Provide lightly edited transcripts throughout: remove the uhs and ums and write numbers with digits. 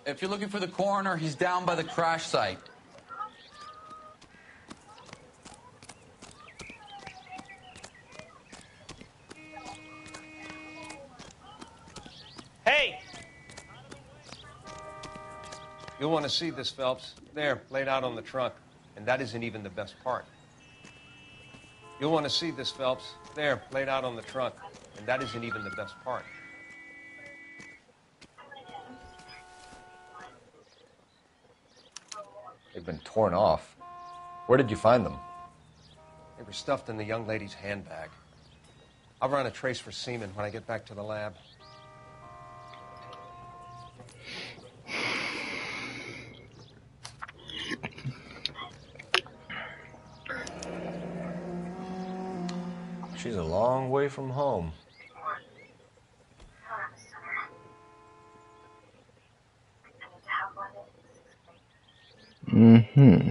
If you're looking for the coroner, he's down by the crash site. Hey! You'll want to see this, Phelps. There, laid out on the trunk. And that isn't even the best part. You'll want to see this, Phelps. There, laid out on the trunk. And that isn't even the best part. They've been torn off. Where did you find them? They were stuffed in the young lady's handbag. I'll run a trace for semen when I get back to the lab. She's a long way from home. Mm-hmm.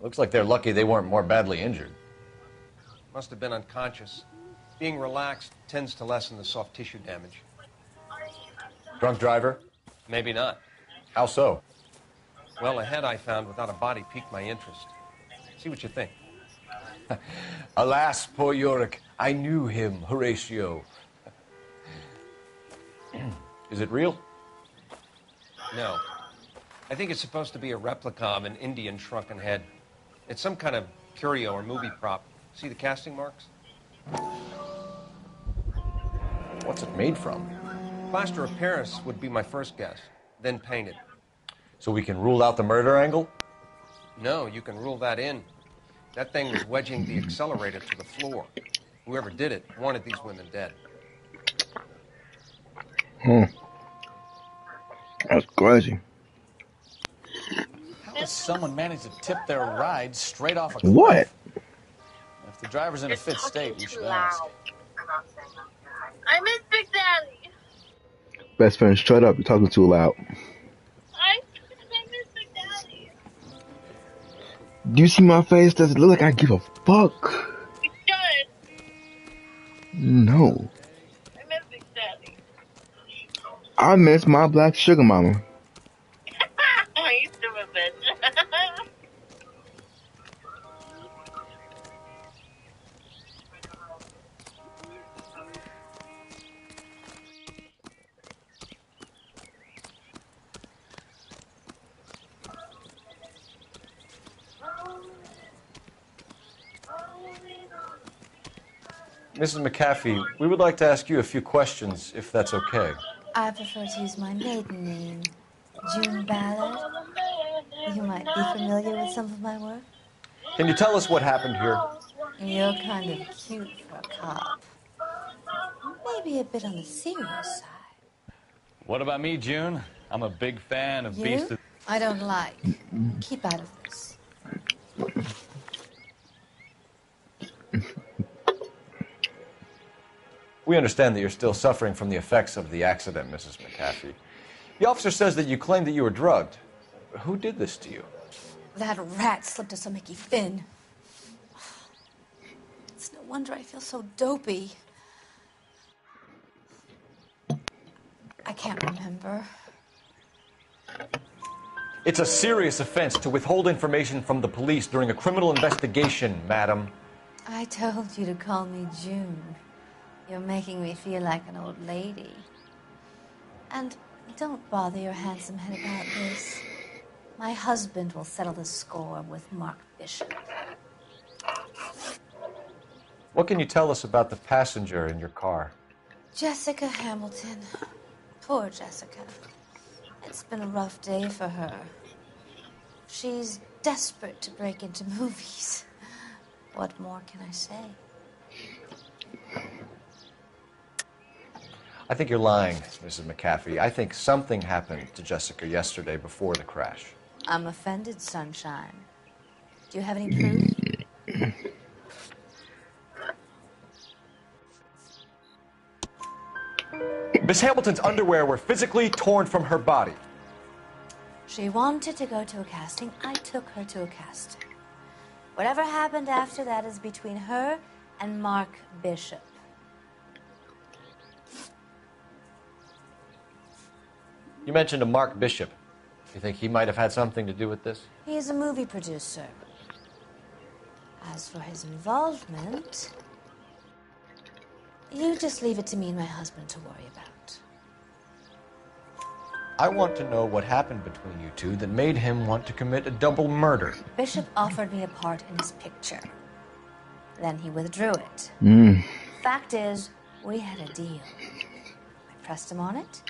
Looks like they're lucky they weren't more badly injured. Must have been unconscious. Being relaxed tends to lessen the soft tissue damage. Drunk driver? Maybe not. How so? Well, a head I found without a body piqued my interest. See what you think. Alas, poor Yorick. I knew him, Horatio. Is it real? No. I think it's supposed to be a replica of an Indian shrunken head. It's some kind of curio or movie prop. See the casting marks? What's it made from? Plaster of Paris would be my first guess, then painted. So we can rule out the murder angle? No, you can rule that in. That thing was wedging the accelerator to the floor. Whoever did it wanted these women dead. That's crazy. How does someone manage to tip their ride straight off a cliff? What? If the driver's in a fit state, we should ask. I miss Big Daddy. Best friend, shut up. You're talking too loud. I miss Big Daddy. Do you see my face? Does it look like I give a fuck? It does. No. I miss Big Daddy. I miss my black sugar mama. Oh, you stupid bitch. Mrs. McAfee, we would like to ask you a few questions, if that's okay. I prefer to use my maiden name, June Ballard. You might be familiar with some of my work. Can you tell us what happened here? You're kind of cute for a cop. Maybe a bit on the serious side. What about me, June? I'm a big fan of Beast of... I don't like. Keep out of this. We understand that you're still suffering from the effects of the accident, Mrs. McAfee. The officer says that you claimed that you were drugged. Who did this to you? That rat slipped us a Mickey Finn. It's no wonder I feel so dopey. I can't remember. It's a serious offense to withhold information from the police during a criminal investigation, madam. I told you to call me June. You're making me feel like an old lady. And don't bother your handsome head about this. My husband will settle the score with Mark Bishop. What can you tell us about the passenger in your car? Jessica Hamilton. Poor Jessica. It's been a rough day for her. She's desperate to break into movies. What more can I say? I think you're lying, Mrs. McAfee. I think something happened to Jessica yesterday before the crash. I'm offended, Sunshine. Do you have any proof? Miss Hamilton's underwear were physically torn from her body. She wanted to go to a casting. I took her to a casting. Whatever happened after that is between her and Mark Bishop. You mentioned a Mark Bishop. You think he might have had something to do with this? He is a movie producer. As for his involvement, you just leave it to me and my husband to worry about. I want to know what happened between you two that made him want to commit a double murder. Bishop offered me a part in his picture. Then he withdrew it. Fact is, we had a deal. I pressed him on it,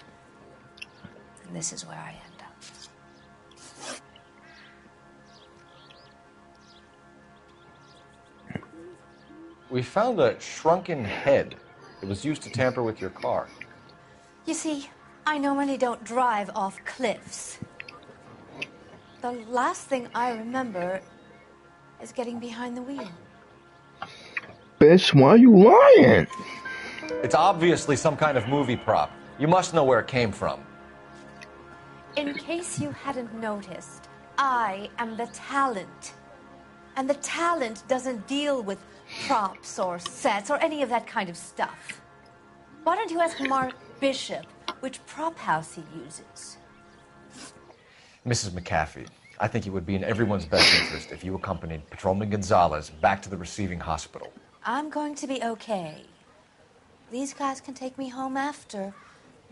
and this is where I end up. We found a shrunken head. It was used to tamper with your car. You see, I normally don't drive off cliffs. The last thing I remember is getting behind the wheel. Bitch, why are you lying? It's obviously some kind of movie prop. You must know where it came from. In case you hadn't noticed, I am the talent. And the talent doesn't deal with props or sets or any of that kind of stuff. Why don't you ask Mark Bishop which prop house he uses? Mrs. McAfee, I think it would be in everyone's best interest if you accompanied Patrolman Gonzalez back to the receiving hospital. I'm going to be okay. These guys can take me home after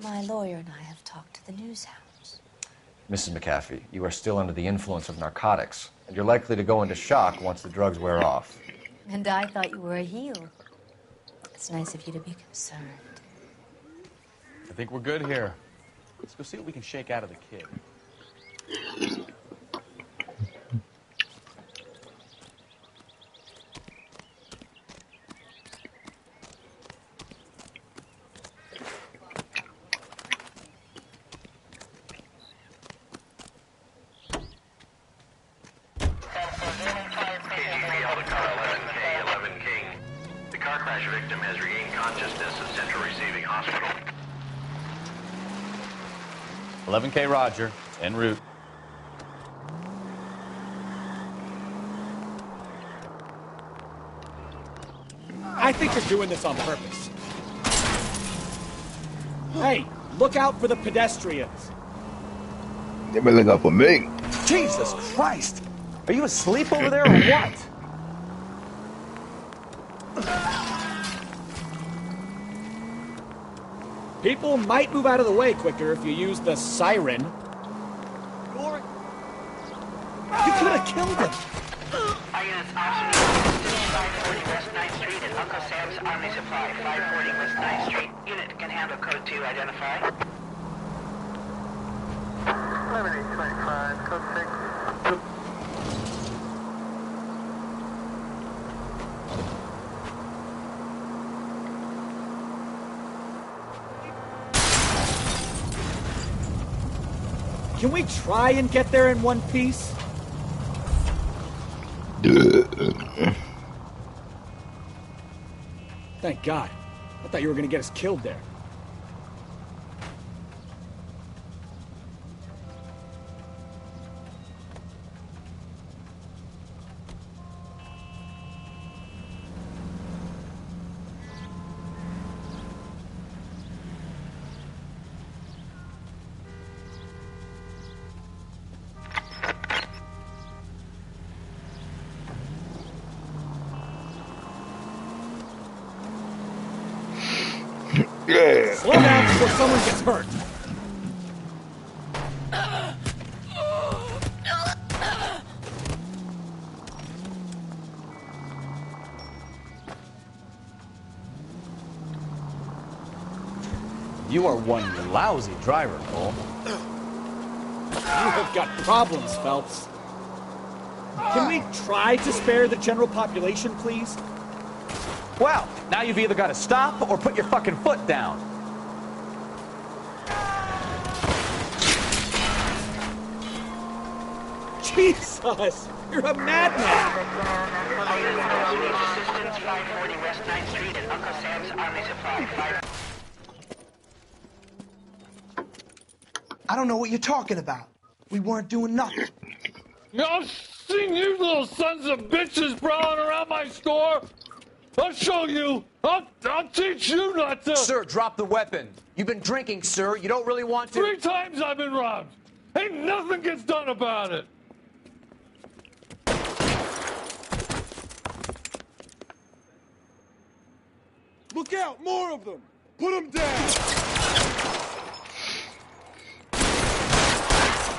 my lawyer and I have talked to the news hounds. Mrs. McAfee, you are still under the influence of narcotics, and you're likely to go into shock once the drugs wear off. And I thought you were a heel. It's nice of you to be concerned. I think we're good here. Let's go see what we can shake out of the kid. The car crash victim has regained consciousness at Central Receiving Hospital. 11K Roger, en route. I think you're doing this on purpose. Hey, look out for the pedestrians. They better look out for me. Jesus Christ! Are you asleep over there or what? People might move out of the way quicker if you use the siren. You could have killed him. Our units also 540 West 9th Street and Uncle Sam's Army Supply, 540 West 9th Street. Unit can handle code 2, identify. 11825, code 6. Can we try and get there in one piece? Thank God. I thought you were going to get us killed there. Yeah. Slow down before someone gets hurt. You are one lousy driver, Cole. You have got problems, Phelps. Can we try to spare the general population, please? Well, now you've either got to stop or put your fucking foot down. Jesus! You're a madman! Units needs assistance, 540 West 9th Street at Uncle Sam's Army Supply. I don't know what you're talking about. We weren't doing nothing. I've seen you little sons of bitches prowling around my store. I'll show you. I'll teach you not to. Sir, drop the weapon. You've been drinking, sir. You don't really want to. 3 times I've been robbed. Ain't nothing gets done about it. Look out, more of them. Put them down.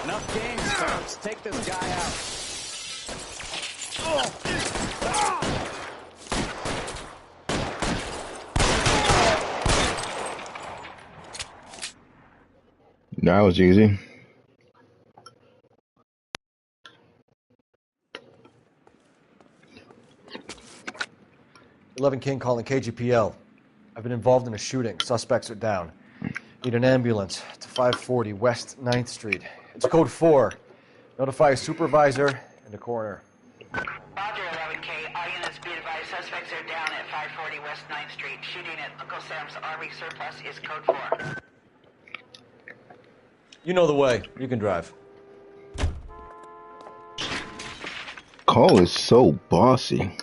Enough games, folks. Take this guy out. That was easy. King calling KGPL. I've been involved in a shooting. Suspects are down. Need an ambulance to 540 West 9th Street. It's code 4. Notify a supervisor and a coroner. Roger, 11K. All units be advised. Suspects are down at 540 West 9th Street. Shooting at Uncle Sam's Army Surplus is code 4. You know the way. You can drive. Call is so bossy.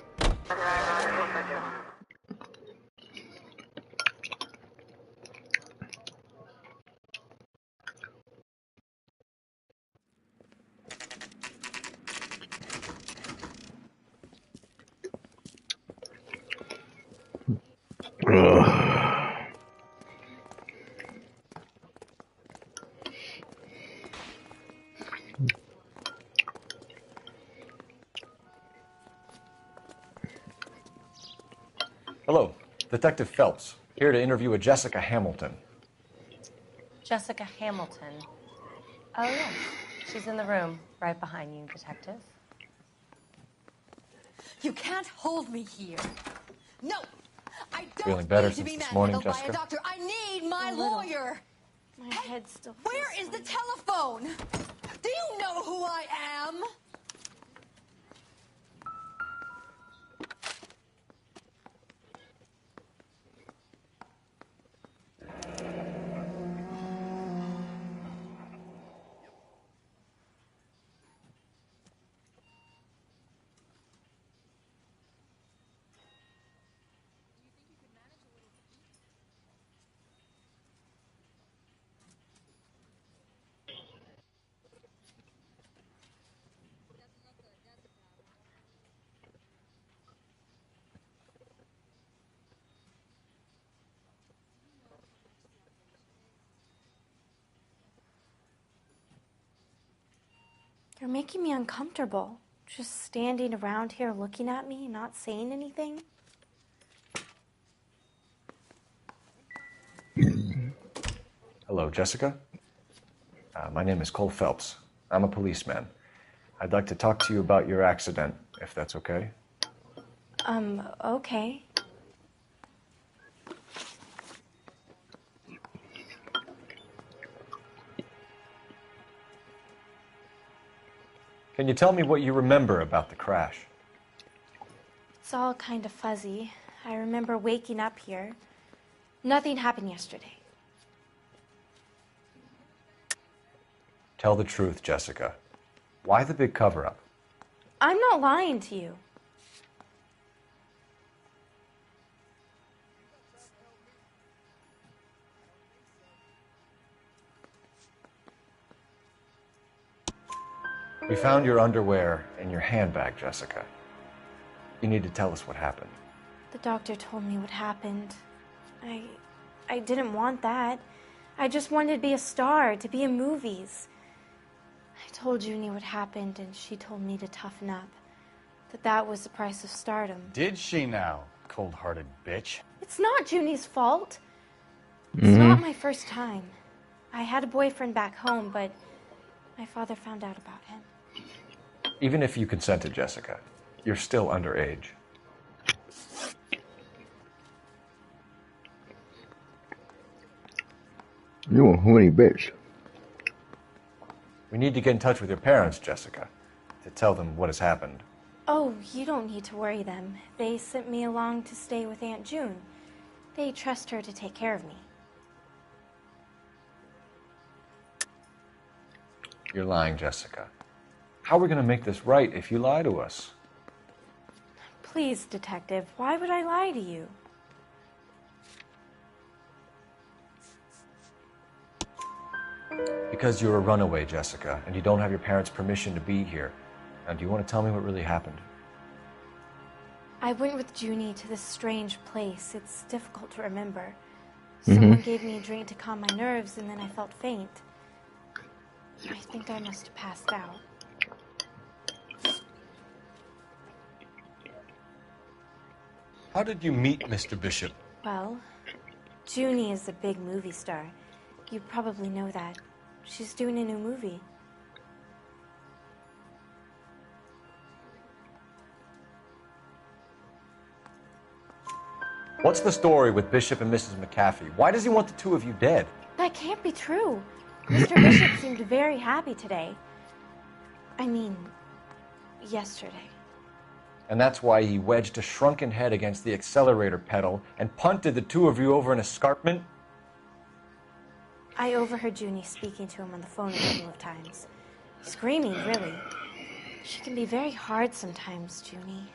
Hello, Detective Phelps, here to interview a Jessica Hamilton. Jessica Hamilton. Oh, yes. She's in the room, right behind you, Detective. You can't hold me here. No, I don't Feeling better need to since be this morning, manhandled by Jessica? a doctor. I need my lawyer. My head still. Where is the telephone? Do you know who I am? You're making me uncomfortable. Just standing around here looking at me, not saying anything. Hello, Jessica. My name is Cole Phelps. I'm a policeman. I'd like to talk to you about your accident, if that's okay. Okay. Can you tell me what you remember about the crash? It's all kind of fuzzy. I remember waking up here. Nothing happened yesterday. Tell the truth, Jessica. Why the big cover-up? I'm not lying to you. We found your underwear in your handbag, Jessica. You need to tell us what happened. The doctor told me what happened. I didn't want that. I just wanted to be a star, to be in movies. I told Junie what happened, and she told me to toughen up. That was the price of stardom. Did she now, cold-hearted bitch? It's not Junie's fault. It's not my first time. I had a boyfriend back home, but my father found out about him. Even if you consented, Jessica, you're still underage. You a horny bitch. We need to get in touch with your parents, Jessica. to tell them what has happened. Oh, you don't need to worry them. They sent me along to stay with Aunt June. They trust her to take care of me. You're lying, Jessica. How are we going to make this right if you lie to us? Please, Detective, why would I lie to you? Because you're a runaway, Jessica, and you don't have your parents' permission to be here. Now, do you want to tell me what really happened? I went with Junie to this strange place. It's difficult to remember. Someone gave me a drink to calm my nerves, and then I felt faint. I think I must have passed out. How did you meet Mr. Bishop? Well, Junie is a big movie star. You probably know that. She's doing a new movie. What's the story with Bishop and Mrs. McAfee? Why does he want the two of you dead? That can't be true. Mr. Bishop seemed very happy today. I mean, yesterday. And that's why he wedged a shrunken head against the accelerator pedal and punted the two of you over an escarpment? I overheard Junie speaking to him on the phone a couple of times. Screaming, really. She can be very hard sometimes, Junie.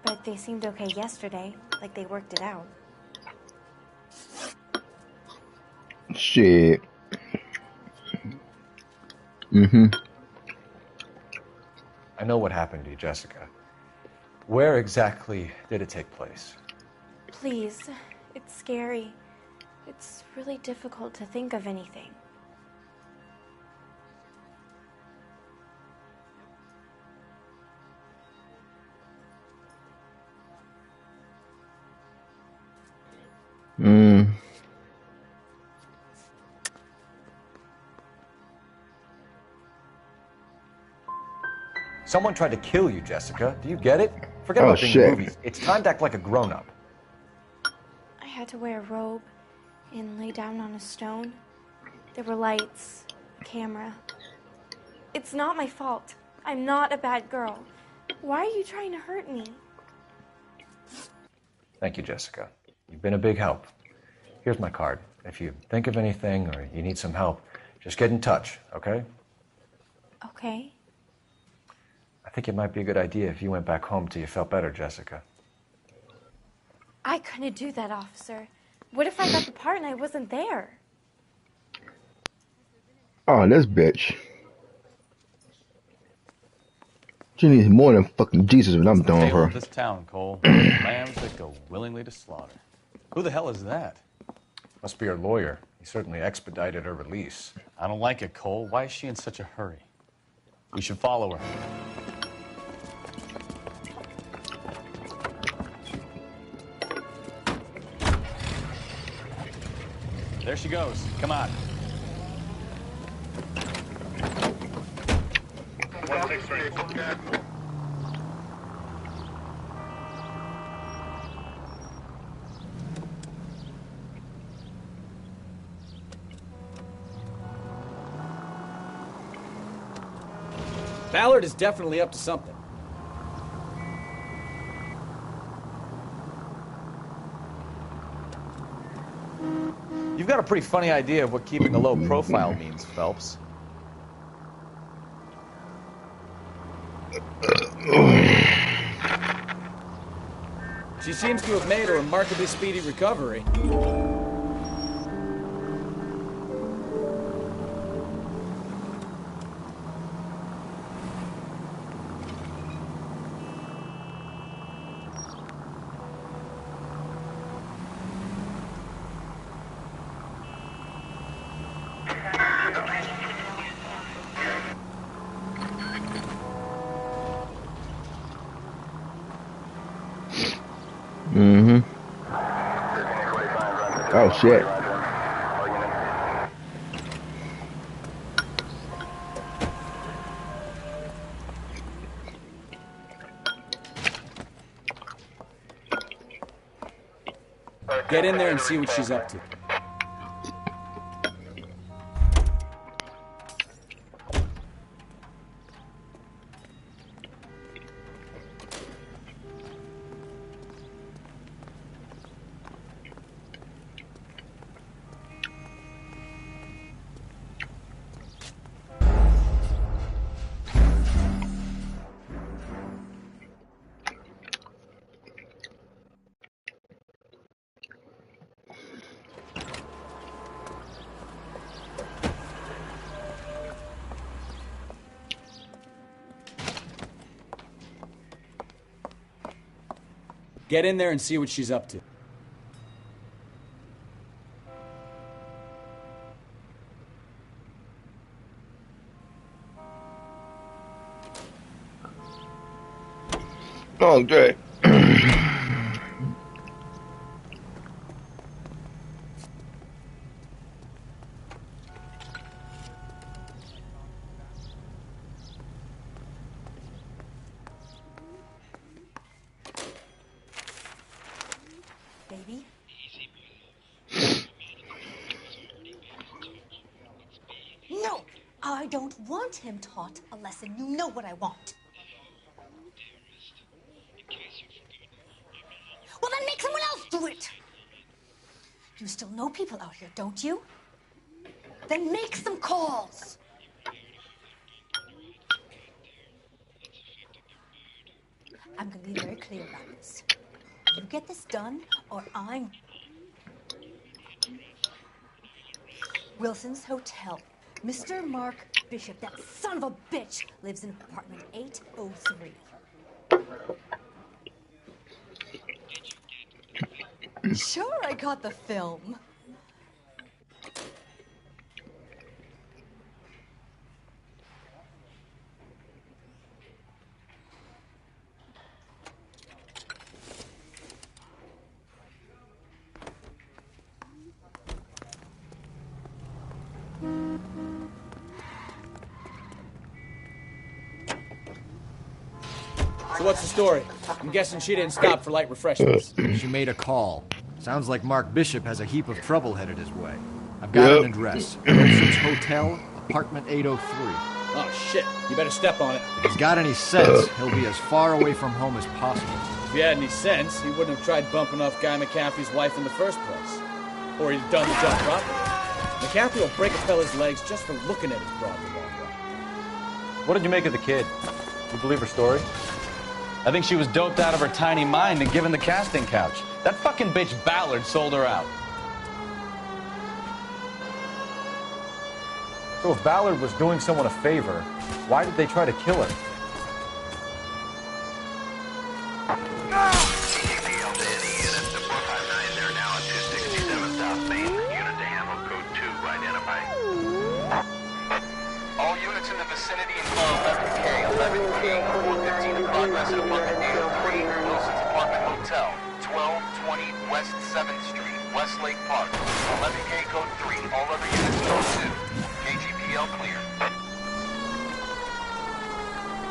But they seemed okay yesterday, like they worked it out. Shit. I know what happened to you, Jessica. Where exactly did it take place? Please, it's scary. It's really difficult to think of anything. Someone tried to kill you, Jessica. Do you get it? Forget Oh, about being shit. movies. It's time to act like a grown-up. I had to wear a robe and lay down on a stone. There were lights, a camera. It's not my fault. I'm not a bad girl. Why are you trying to hurt me? Thank you, Jessica. You've been a big help. Here's my card. If you think of anything or you need some help, just get in touch, okay? Okay. I think it might be a good idea if you went back home till you felt better, Jessica. I couldn't do that, officer. What if I got the part and I wasn't there? Oh, this bitch. She needs more than fucking Jesus when I'm done with Tale her. of this town, Cole. Lambs that go willingly to slaughter. Who the hell is that? Must be her lawyer. He certainly expedited her release. I don't like it, Cole. Why is she in such a hurry? We should follow her. There she goes. Come on. 163. Ballard is definitely up to something. You've got a pretty funny idea of what keeping a low profile means, Phelps. She seems to have made a remarkably speedy recovery. Oh shit. Get in there and see what she's up to. Get in there and see what she's up to. Okay. Baby? No! I don't want him taught a lesson. You know what I want. Well, then make someone else do it! You still know people out here, don't you? Then make some calls! I'm gonna be very clear about this. You get this done, or I'm... Wilson's Hotel. Mr. Mark Bishop, that son of a bitch, lives in apartment 803. Sure, I got the film. So what's the story? I'm guessing she didn't stop for light refreshments. She made a call. Sounds like Mark Bishop has a heap of trouble headed his way. I've got an address. Wilson's Hotel, apartment 803. Oh, shit. You better step on it. If he's got any sense, he'll be as far away from home as possible. If he had any sense, he wouldn't have tried bumping off Guy McCaffrey's wife in the first place. Or he'd done the job properly. McCaffrey will break a fella's legs just for looking at his broad the wrong way. What did you make of the kid? You believe her story? I think she was doped out of her tiny mind and given the casting couch. That fucking bitch Ballard sold her out. So if Ballard was doing someone a favor, why did they try to kill her? CPL to any unit to 459. They're now at 267 South Main. Unit to handle code 2 identified. All units in the vicinity involve 11K, 11K, 415 in progress at apartment 803, Wilson's Apartment Hotel, 1220 West 7th Street, Westlake Park. 11K code 3, all other units code 2. KGPL clear.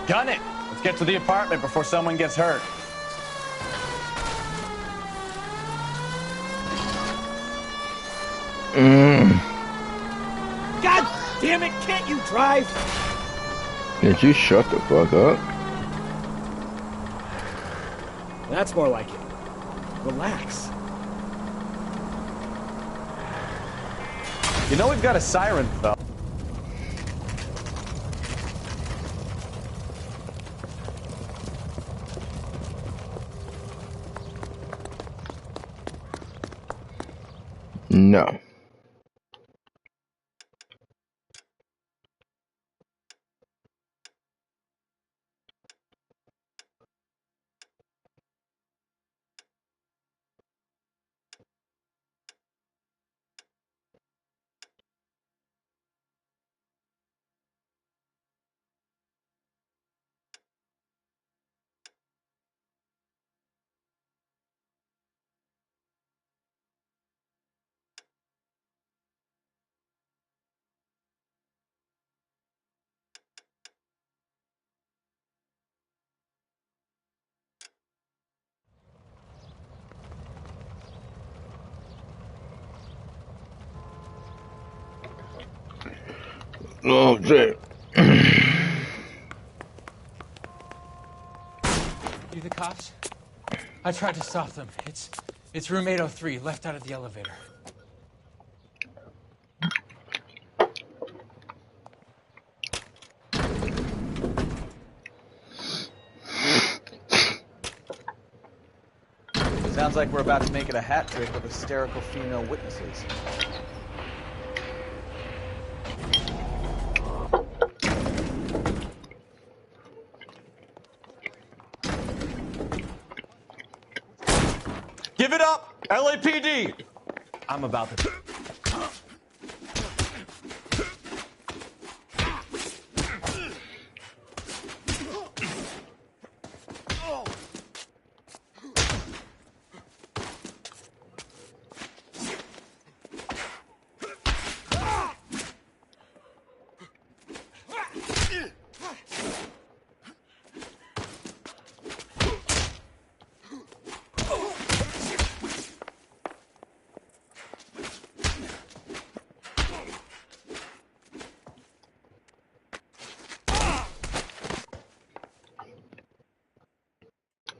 Gun it! Let's get to the apartment before someone gets hurt. God damn it, can't you drive? Can't you shut the fuck up? That's more like it. Relax. You know we've got a siren, though. No. Oh, shit. You the cops? I tried to stop them. It's room 803, left out of the elevator. Sounds like we're about to make it a hat trick with hysterical female witnesses. Give it up! LAPD! I'm about to...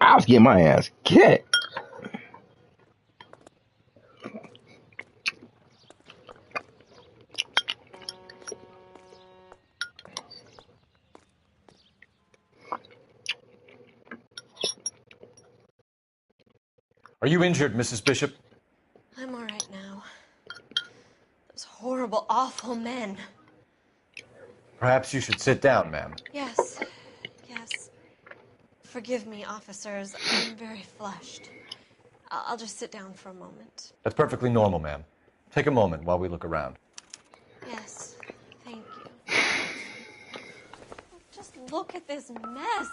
I was getting my ass kicked. Are you injured, Mrs. Bishop? I'm all right now. Those horrible, awful men. Perhaps you should sit down, ma'am. Yes. Yes. Forgive me, officers. I'm very flushed. I'll just sit down for a moment. That's perfectly normal, ma'am. Take a moment while we look around. Yes. Thank you. Just look at this mess.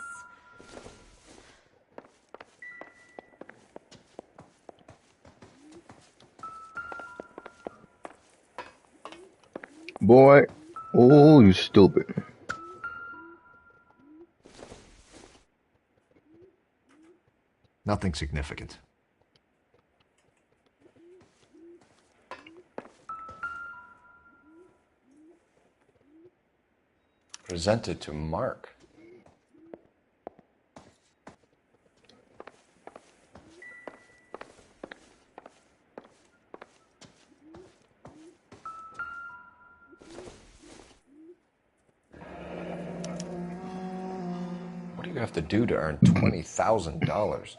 Boy, oh, you stupid. Nothing significant. Presented to Mark. What do you have to do to earn $20,000?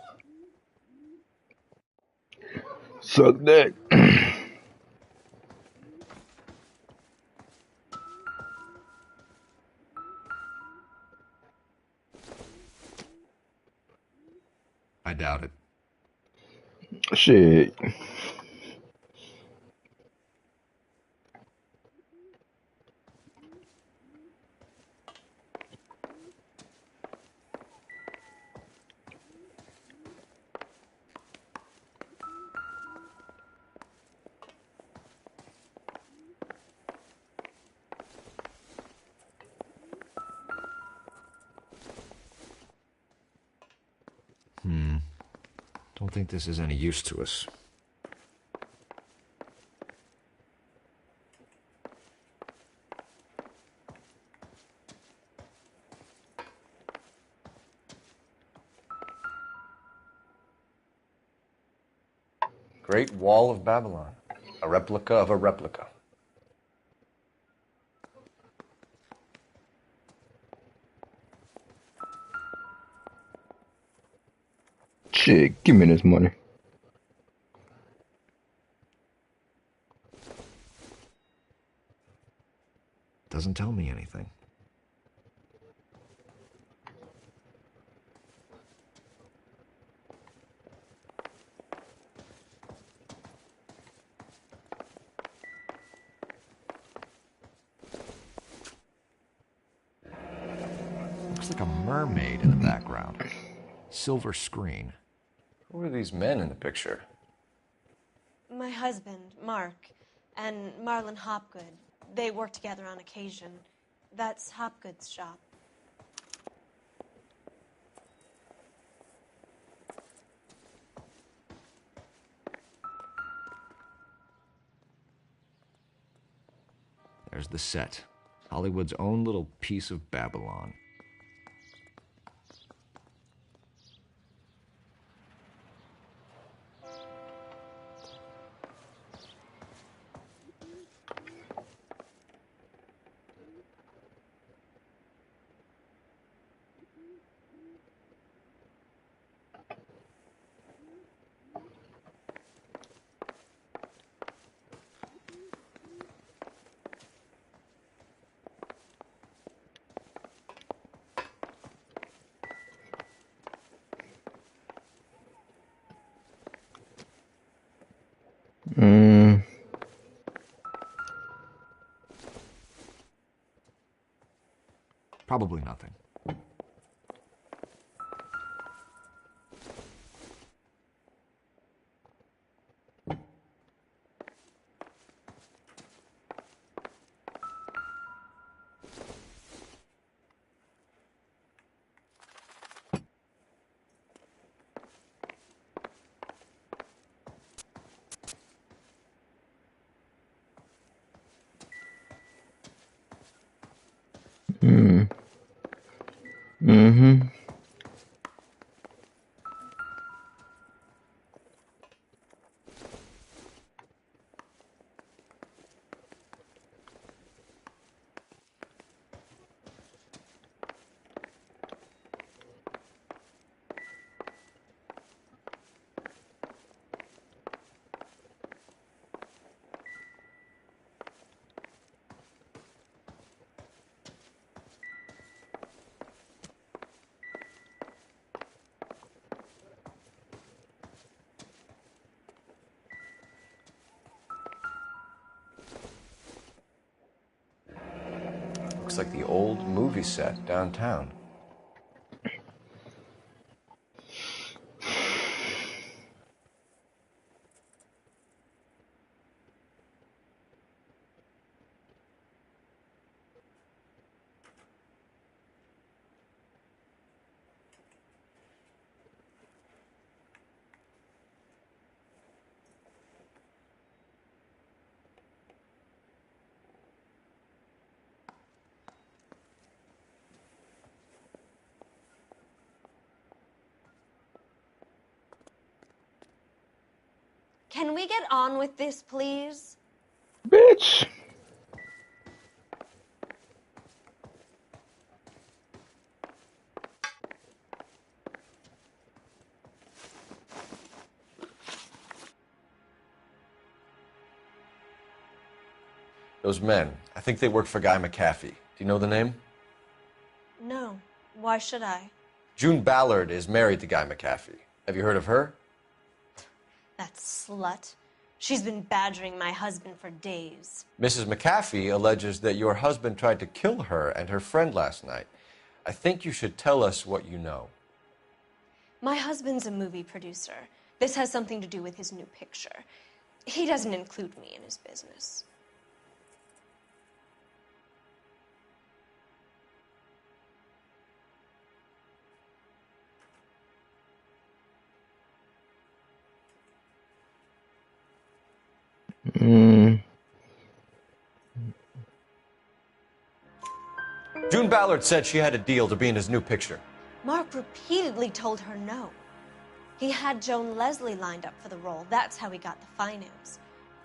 Suck that. I doubt it. Shit. Don't think this is any use to us. Great Wall of Babylon. A replica of a replica. Shit, give me this money. Doesn't tell me anything. Looks like a mermaid in the background. Silver screen. Who are these men in the picture? My husband, Mark, and Marlon Hopgood. They work together on occasion. That's Hopgood's shop. There's the set. Hollywood's own little piece of Babylon. Probably nothing. Mm-hmm. Looks like the old movie set downtown. Can we get on with this, please? Bitch! Those men, I think they work for Guy McAfee. Do you know the name? No. Why should I? June Ballard is married to Guy McAfee. Have you heard of her? That slut. She's been badgering my husband for days. Mrs. McAfee alleges that your husband tried to kill her and her friend last night. I think you should tell us what you know. My husband's a movie producer. This has something to do with his new picture. He doesn't include me in his business. June Ballard said she had a deal to be in his new picture. Mark repeatedly told her no. He had Joan Leslie lined up for the role. That's how he got the finance.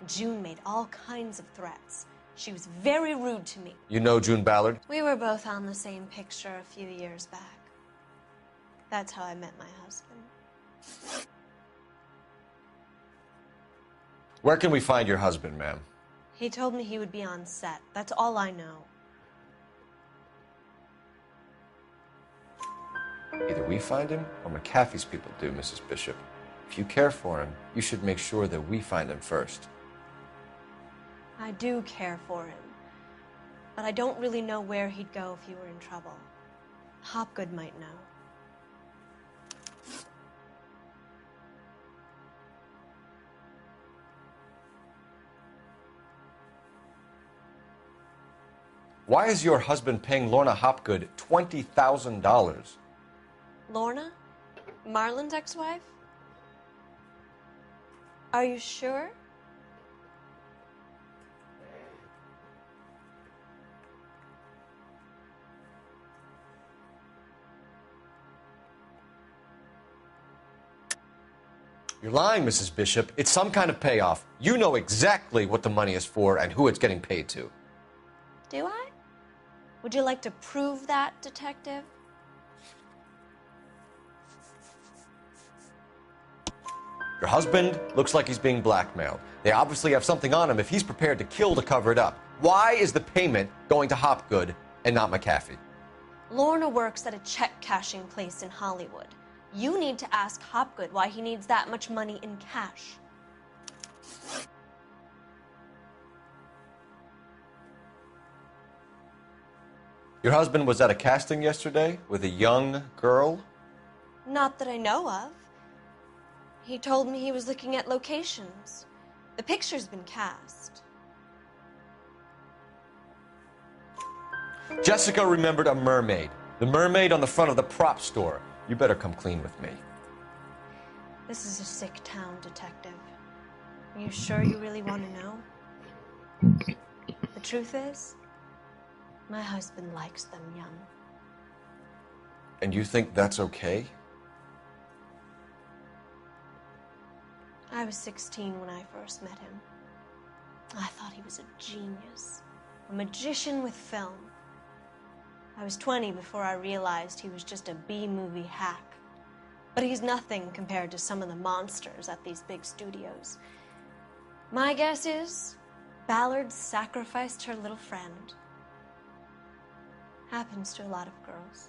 June made all kinds of threats. She was very rude to me. You know June Ballard? We were both on the same picture a few years back. That's how I met my husband. Where can we find your husband, ma'am? He told me he would be on set. That's all I know. Either we find him or McAfee's people do, Mrs. Bishop. If you care for him, you should make sure that we find him first. I do care for him. But I don't really know where he'd go if he were in trouble. Hopgood might know. Why is your husband paying Lorna Hopgood $20,000? Lorna? Marlon's ex-wife? Are you sure? You're lying, Mrs. Bishop. It's some kind of payoff. You know exactly what the money is for and who it's getting paid to. Do I? Would you like to prove that, detective? Your husband looks like he's being blackmailed. They obviously have something on him if he's prepared to kill to cover it up. Why is the payment going to Hopgood and not McAfee? Lorna works at a check-cashing place in Hollywood. You need to ask Hopgood why he needs that much money in cash. Your husband was at a casting yesterday with a young girl? Not that I know of. He told me he was looking at locations. The picture's been cast. Jessica remembered a mermaid. The mermaid on the front of the prop store. You better come clean with me. This is a sick town, Detective. Are you sure you really want to know? The truth is, my husband likes them young. And you think that's okay? I was 16 when I first met him. I thought he was a genius, a magician with film. I was 20 before I realized he was just a B-movie hack. But he's nothing compared to some of the monsters at these big studios. My guess is Ballard sacrificed her little friend. Happens to a lot of girls.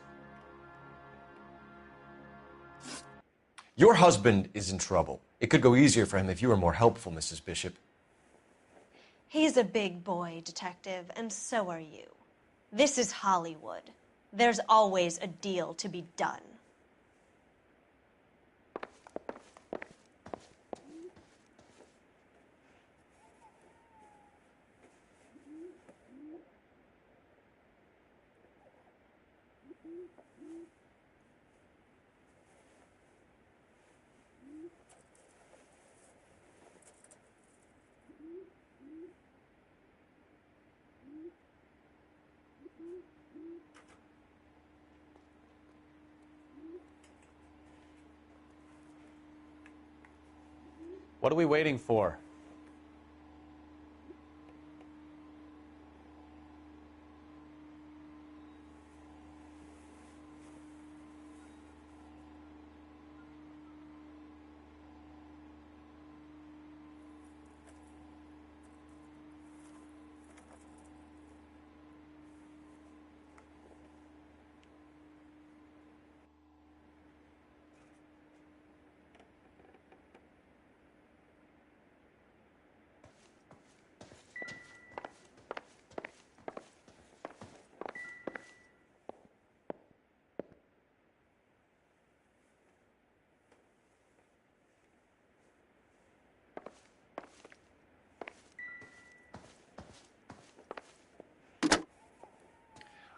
Your husband is in trouble. It could go easier for him if you were more helpful, Mrs. Bishop. He's a big boy, Detective, and so are you. This is Hollywood. There's always a deal to be done. What are we waiting for?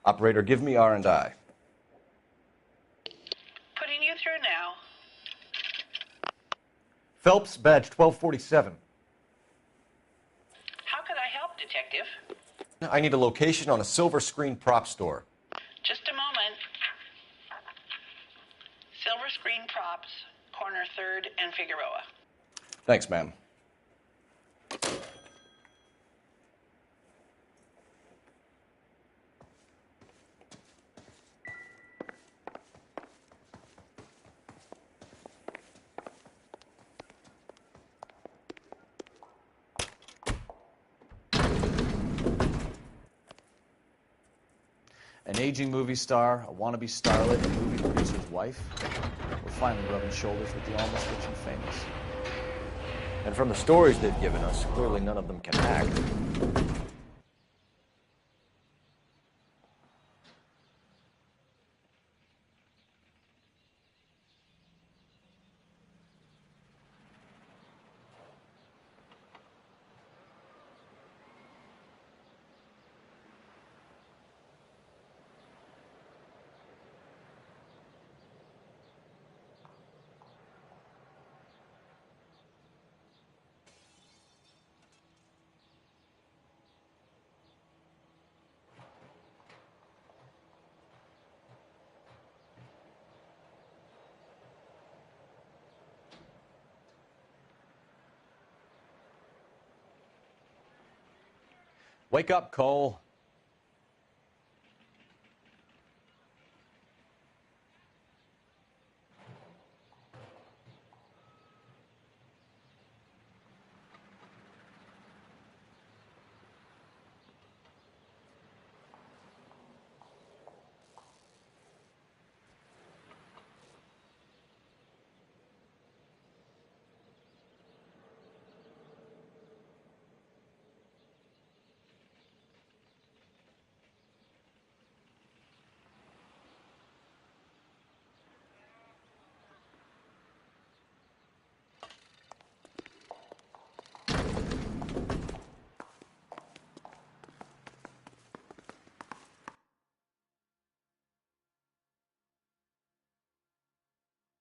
Operator, give me R&I. Putting you through now. Phelps, badge 1247. How could I help, Detective? I need a location on a silver screen prop store. Just a moment. Silver Screen Props, corner 3rd and Figueroa. Thanks, ma'am. An aging movie star, a wannabe starlet, a movie producer's wife. We're finally rubbing shoulders with the almost rich and famous. And from the stories they've given us, clearly none of them can act. Wake up, Cole.